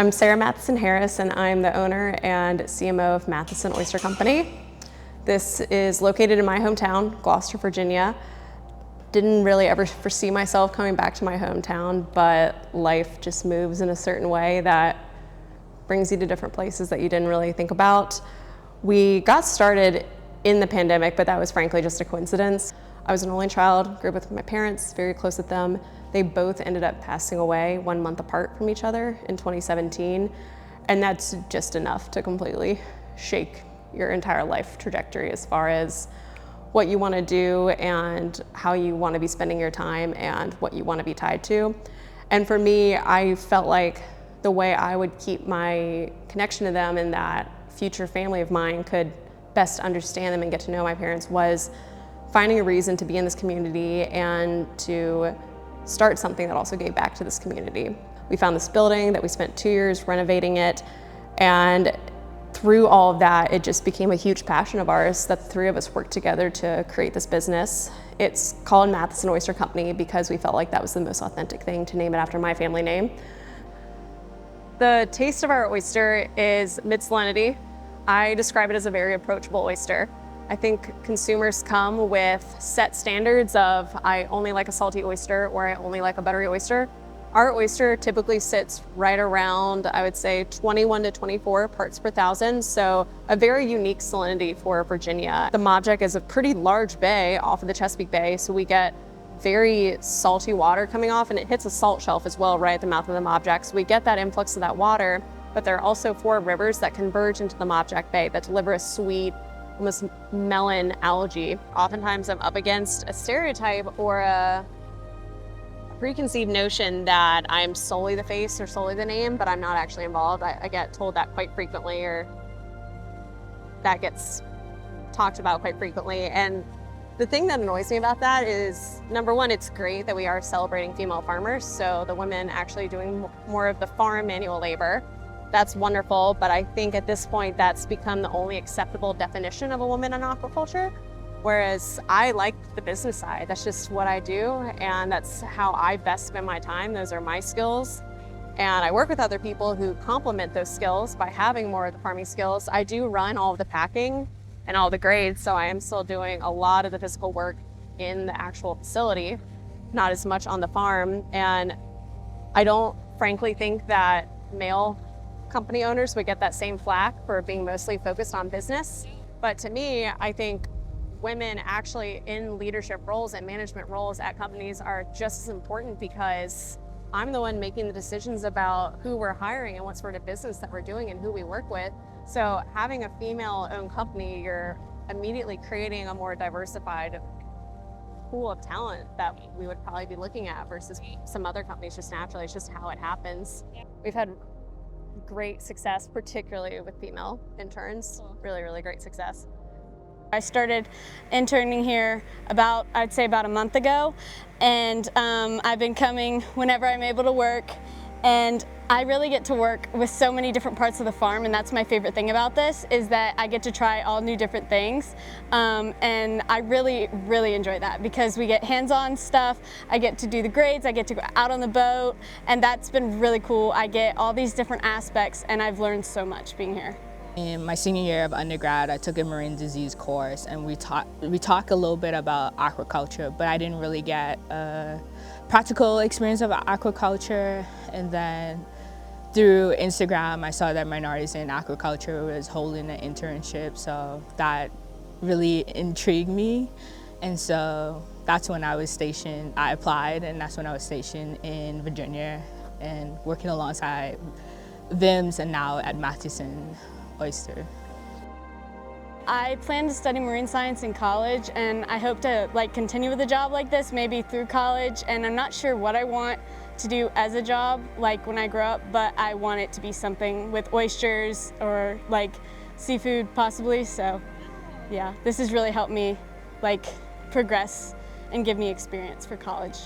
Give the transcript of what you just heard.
I'm Sarah Matheson Harris, and I'm the owner and CMO of Matheson Oyster Company. This is located in my hometown, Gloucester, Virginia. Didn't really ever foresee myself coming back to my hometown, but life just moves in a certain way that brings you to different places that you didn't really think about. We got started in the pandemic, but that was frankly just a coincidence. I was an only child, grew up with my parents, very close with them. They both ended up passing away 1 month apart from each other in 2017. And that's just enough to completely shake your entire life trajectory as far as what you want to do and how you want to be spending your time and what you want to be tied to. And for me, I felt like the way I would keep my connection to them and that future family of mine could best understand them and get to know my parents was finding a reason to be in this community and to start something that also gave back to this community. We found this building that we spent 2 years renovating it, and through all of that, it just became a huge passion of ours that the three of us worked together to create this business. It's called Matheson Oyster Company because we felt like that was the most authentic thing to name it after my family name. The taste of our oyster is mid-salinity. I describe it as a very approachable oyster. I think consumers come with set standards of I only like a salty oyster or I only like a buttery oyster. Our oyster typically sits right around, I would say, 21 to 24 parts per thousand, so a very unique salinity for Virginia. The Mobjack is a pretty large bay off of the Chesapeake Bay, so we get very salty water coming off, and it hits a salt shelf as well right at the mouth of the Mobjack, so we get that influx of that water, but there are also 4 rivers that converge into the Mobjack Bay that deliver a sweet, almost melon algae. Oftentimes I'm up against a stereotype or a preconceived notion that I'm solely the face or solely the name, but I'm not actually involved. I get told that quite frequently, or that gets talked about quite frequently. And the thing that annoys me about that is, number one, it's great that we are celebrating female farmers, so the women actually doing more of the farm manual labor. That's wonderful, but I think at this point that's become the only acceptable definition of a woman in aquaculture, whereas I like the business side. That's just what I do, and that's how I best spend my time. Those are my skills, and I work with other people who complement those skills by having more of the farming skills. I do run all of the packing and all the grades, so I am still doing a lot of the physical work in the actual facility, not as much on the farm, and I don't frankly think that male company owners would get that same flack for being mostly focused on business. But to me, I think women actually in leadership roles and management roles at companies are just as important, because I'm the one making the decisions about who we're hiring and what sort of business that we're doing and who we work with. So having a female-owned company, you're immediately creating a more diversified pool of talent that we would probably be looking at versus some other companies just naturally. It's just how it happens. We've had great success, particularly with female interns. Really, really great success. I started interning here I'd say about a month ago, and I've been coming whenever I'm able to work, and I really get to work with so many different parts of the farm, and that's my favorite thing about this, is that I get to try all new different things, and I really, really enjoy that because we get hands-on stuff. I get to do the grades, I get to go out on the boat, and that's been really cool. I get all these different aspects, and I've learned so much being here. In my senior year of undergrad, I took a marine disease course, and we talk a little bit about aquaculture, but I didn't really get a practical experience of aquaculture. And then through Instagram, I saw that Minorities in Aquaculture was holding an internship, so that really intrigued me. And so that's when I applied, and that's when I was stationed in Virginia and working alongside VIMS and now at Matheson Oyster. I plan to study marine science in college, and I hope to continue with a job like this, maybe through college, and I'm not sure what I want to do as a job when I grow up, but I want it to be something with oysters or seafood possibly. So yeah, this has really helped me progress and give me experience for college.